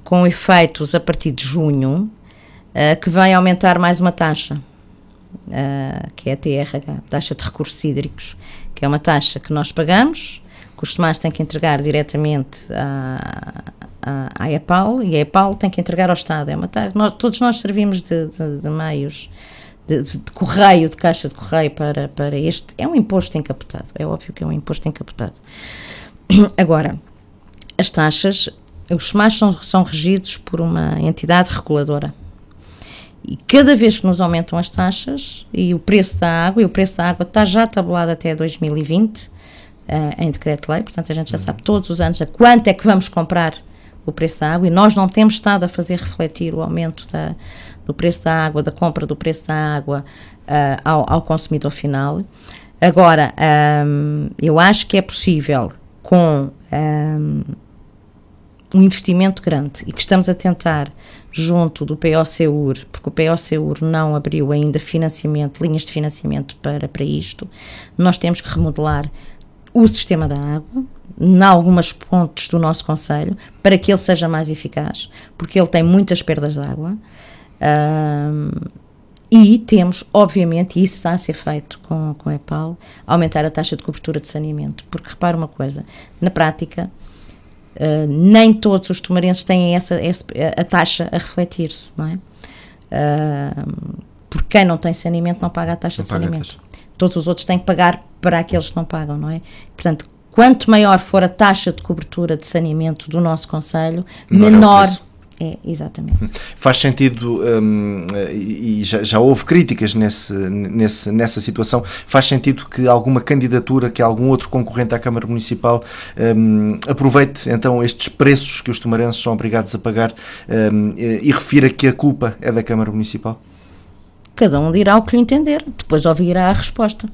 com efeitos a partir de junho, que vai aumentar mais uma taxa, que é a TRH, taxa de recursos hídricos, que é uma taxa que nós pagamos, que os tomares têm que entregar diretamente à EPAL, e a EPAL tem que entregar ao Estado. Todos nós servimos de meios de correio, de caixa de correio para este. É um imposto encapotado, é óbvio que é um imposto encapotado. Agora, as taxas, os tomares são regidos por uma entidade reguladora. E cada vez que nos aumentam as taxas e o preço da água está já tabulado até 2020 em decreto-lei, portanto a gente já sabe todos os anos a quanto é que vamos comprar o preço da água, e nós não temos estado a fazer refletir o aumento do preço da água, da compra do preço da água ao consumidor final. Agora, eu acho que é possível, com um investimento grande, e que estamos a tentar junto do POCUR, porque o POCUR não abriu ainda linhas de financiamento para isto, nós temos que remodelar o sistema da água em algumas pontos do nosso concelho para que ele seja mais eficaz, porque ele tem muitas perdas de água, e temos, obviamente, e isso está a ser feito com a EPAL, aumentar a taxa de cobertura de saneamento, porque repara uma coisa, na prática, nem todos os tomarenses têm a taxa a refletir-se, não é? Porque quem não tem saneamento não paga a taxa de saneamento. Todos os outros têm que pagar para aqueles que não pagam, não é? Portanto, quanto maior for a taxa de cobertura de saneamento do nosso concelho, menor é, exatamente. Faz sentido, e já houve críticas nessa situação, faz sentido que alguma candidatura, que algum outro concorrente à Câmara Municipal aproveite então estes preços que os tomarenses são obrigados a pagar e refira que a culpa é da Câmara Municipal? Cada um dirá o que lhe entender, depois ouvirá a resposta.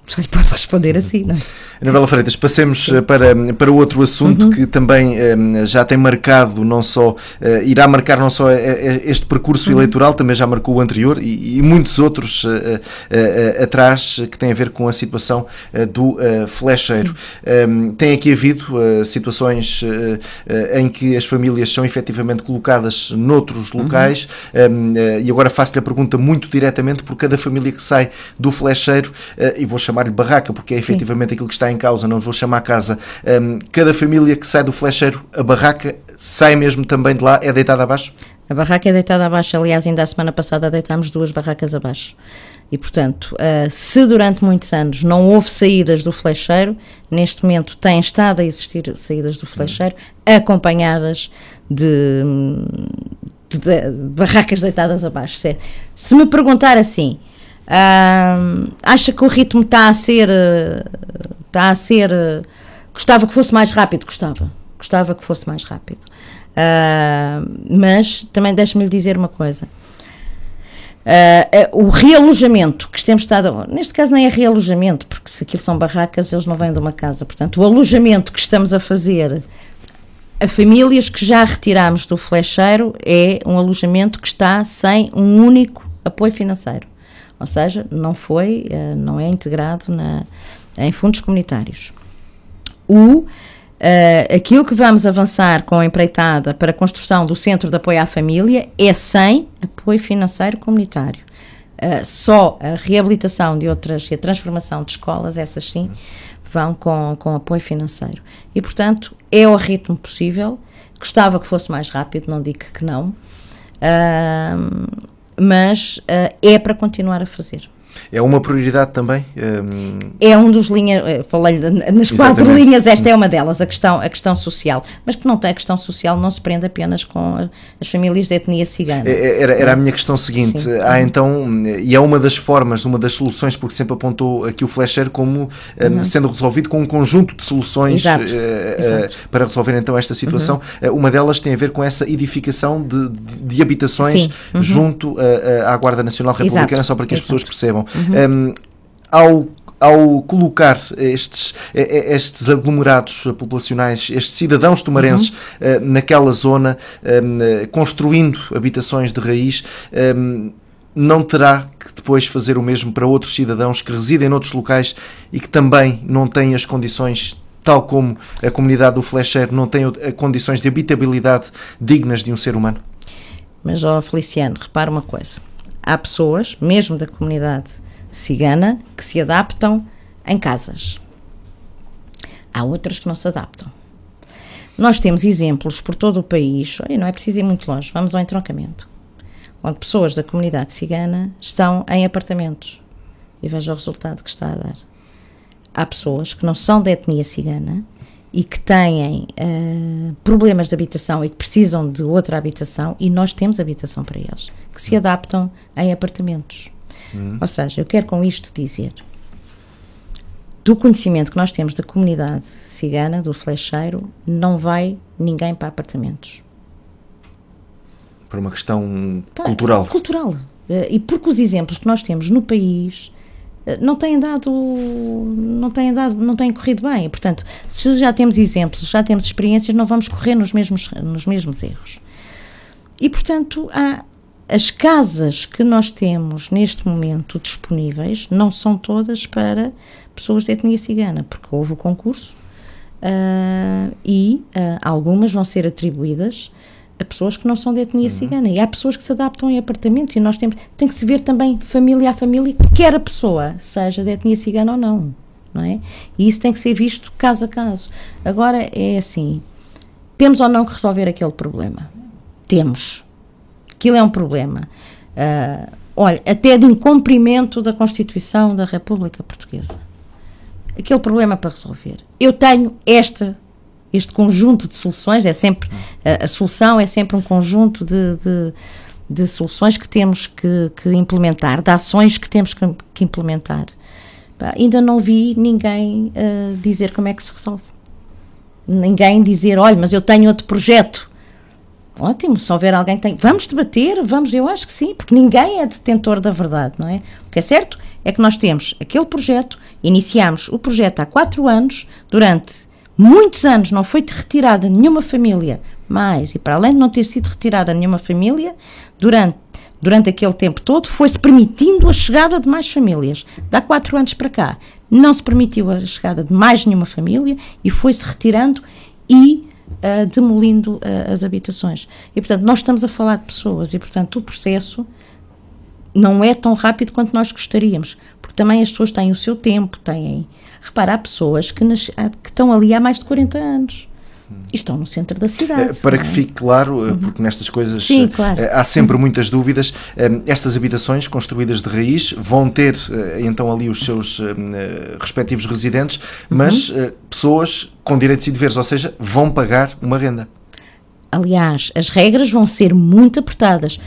Só lhe posso responder assim, não é? Anabela Freitas, passemos para outro assunto que também já tem marcado, irá marcar não só este percurso eleitoral, também já marcou o anterior e muitos outros atrás, que tem a ver com a situação do flecheiro. Tem aqui havido situações em que as famílias são efetivamente colocadas noutros locais, e agora faço-lhe a pergunta muito diretamente por cada família que sai do flecheiro, e vou chamar-lhe barraca, porque é efetivamente aquilo que está em causa, não vou chamar casa. Cada família que sai do flecheiro, a barraca sai mesmo também de lá, é deitada abaixo? A barraca é deitada abaixo, aliás, ainda a semana passada deitámos 2 barracas abaixo. E, portanto, se durante muitos anos não houve saídas do flecheiro, neste momento têm estado a existir saídas do flecheiro, acompanhadas de barracas deitadas abaixo. Se me perguntar assim, acha que o ritmo está a ser gostava que fosse mais rápido? Gostava que fosse mais rápido, mas também deixe-me lhe dizer uma coisa, o realojamento que temos estado, neste caso nem é realojamento, porque se aquilo são barracas eles não vêm de uma casa, portanto o alojamento que estamos a fazer a famílias que já retiramos do flecheiro é um alojamento que está sem um único apoio financeiro. Ou seja, não é integrado em fundos comunitários. Aquilo que vamos avançar com a empreitada para a construção do Centro de Apoio à Família é sem apoio financeiro comunitário. Só a reabilitação de outras e a transformação de escolas, essas sim, vão com apoio financeiro. E, portanto, é ao ritmo possível. Gostava que fosse mais rápido, não digo que não, mas é para continuar a fazer. É uma prioridade também? É um dos linhas, falei nas 4 linhas, esta é uma delas, a questão social, mas que não tem a questão social, não se prende apenas com as famílias de etnia cigana. Era a minha questão seguinte. Sim. Há então, e é uma das formas, uma das soluções, porque sempre apontou aqui o flecheiro como sendo resolvido com um conjunto de soluções. Exato. Para resolver então esta situação. Uma delas tem a ver com essa edificação de habitações junto à Guarda Nacional Republicana. Exato. Só para que as pessoas percebam. Ao colocar estes aglomerados populacionais, estes cidadãos tomarenses naquela zona, construindo habitações de raiz, não terá que depois fazer o mesmo para outros cidadãos que residem noutros locais e que também não têm as condições, tal como a comunidade do Flecheiro não tem condições de habitabilidade dignas de um ser humano? Mas, Feliciano, repara uma coisa. Há pessoas, mesmo da comunidade cigana, que se adaptam em casas. Há outras que não se adaptam. Nós temos exemplos por todo o país, e não é preciso ir muito longe, vamos ao entroncamento, onde pessoas da comunidade cigana estão em apartamentos. E veja o resultado que está a dar. Há pessoas que não são da etnia cigana e que têm problemas de habitação e que precisam de outra habitação, e nós temos habitação para eles, que se adaptam em apartamentos. Ou seja, eu quero com isto dizer, do conhecimento que nós temos da comunidade cigana, do Flecheiro, não vai ninguém para apartamentos. Por uma questão cultural. Cultural. E porque os exemplos que nós temos no país não têm corrido bem. Portanto, se já temos exemplos, já temos experiências, não vamos correr nos mesmos erros. E, portanto, as casas que nós temos neste momento disponíveis não são todas para pessoas de etnia cigana, porque houve o concurso e algumas vão ser atribuídas a pessoas que não são de etnia cigana, e há pessoas que se adaptam em apartamentos, e nós tem que se ver também família a família, quer a pessoa seja de etnia cigana ou não é? E isso tem que ser visto caso a caso. Agora é assim, temos ou não que resolver aquele problema? Temos. Aquilo é um problema, olha, até de incumprimento da Constituição da República Portuguesa. Aquele problema para resolver. Eu tenho este conjunto de soluções, a solução é sempre um conjunto de soluções que temos que implementar, de ações que temos que implementar. Ainda não vi ninguém dizer como é que se resolve. Ninguém dizer, olha, mas eu tenho outro projeto. Ótimo, se houver alguém que tem... Vamos debater, eu acho que sim, porque ninguém é detentor da verdade, não é? O que é certo é que nós temos aquele projeto, iniciámos o projeto há 4 anos, durante muitos anos não foi retirada nenhuma família, e para além de não ter sido retirada nenhuma família, durante aquele tempo todo, foi-se permitindo a chegada de mais famílias. De há 4 anos para cá, não se permitiu a chegada de mais nenhuma família e foi-se retirando e demolindo as habitações. E, portanto, nós estamos a falar de pessoas e, portanto, o processo não é tão rápido quanto nós gostaríamos, porque também as pessoas têm o seu tempo, repara, há pessoas que estão ali há mais de 40 anos e estão no centro da cidade. Para que fique claro, porque nestas coisas claro, há sempre muitas dúvidas, estas habitações construídas de raiz vão ter então ali os seus respectivos residentes, mas pessoas com direitos e deveres, ou seja, vão pagar uma renda. Aliás, as regras vão ser muito apertadas,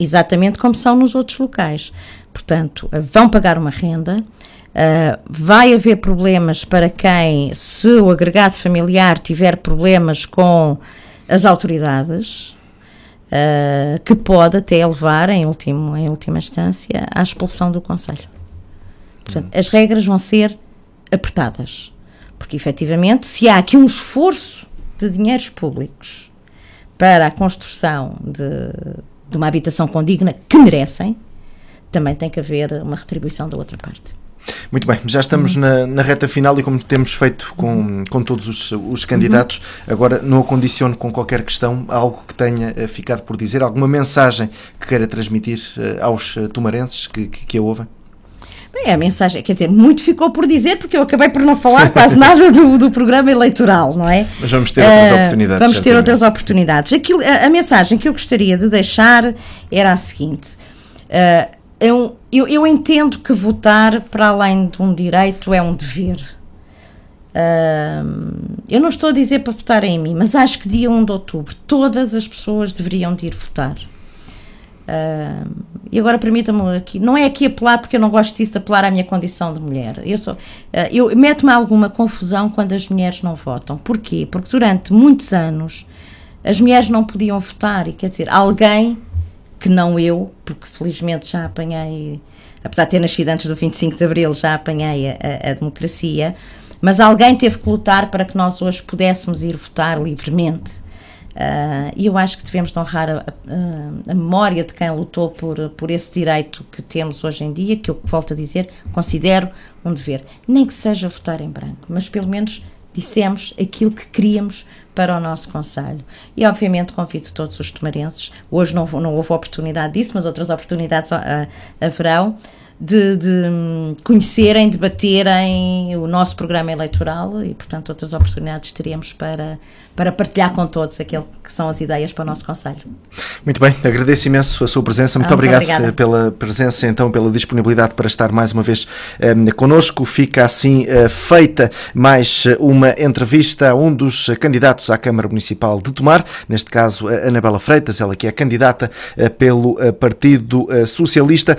exatamente como são nos outros locais. Portanto, vão pagar uma renda. Vai haver problemas para quem, se o agregado familiar tiver problemas com as autoridades, que pode até levar, em última instância, à expulsão do concelho. Portanto, as regras vão ser apertadas, porque efetivamente, se há aqui um esforço de dinheiros públicos para a construção de uma habitação condigna que merecem, também tem que haver uma retribuição da outra parte. Muito bem, já estamos na reta final e como temos feito com todos os candidatos, agora não o condiciono com qualquer questão, algo que tenha ficado por dizer, alguma mensagem que queira transmitir aos tomarenses que a ouvem? Bem, a mensagem, quer dizer, muito ficou por dizer, porque eu acabei por não falar quase nada do programa eleitoral, não é? Mas vamos ter outras oportunidades. Vamos ter outras oportunidades. A mensagem que eu gostaria de deixar era a seguinte: eu entendo que votar, para além de um direito, é um dever. Eu não estou a dizer para votarem em mim, mas acho que dia 1 de outubro todas as pessoas deveriam de ir votar. E agora permita-me aqui, não é aqui apelar, porque eu não gosto disso de apelar à minha condição de mulher. Eu meto-me alguma confusão quando as mulheres não votam. Porquê? Porque durante muitos anos as mulheres não podiam votar, e quer dizer, alguém que não eu, porque felizmente já apanhei, apesar de ter nascido antes do 25 de Abril, já apanhei a democracia, mas alguém teve que lutar para que nós hoje pudéssemos ir votar livremente. E eu acho que devemos honrar a memória de quem lutou por esse direito que temos hoje em dia, que eu volto a dizer, considero um dever. Nem que seja votar em branco, mas pelo menos dissemos aquilo que queríamos para o nosso concelho. E obviamente convido todos os tomarenses, hoje não houve oportunidade disso, mas outras oportunidades haverão, de conhecerem, debaterem o nosso programa eleitoral e, portanto, outras oportunidades teremos para partilhar com todos aquilo que são as ideias para o nosso concelho. Muito bem, agradeço imenso a sua presença, muito obrigado pela presença, então, pela disponibilidade para estar mais uma vez connosco. Fica assim feita mais uma entrevista a um dos candidatos à Câmara Municipal de Tomar, neste caso a Anabela Freitas, ela que é candidata pelo Partido Socialista.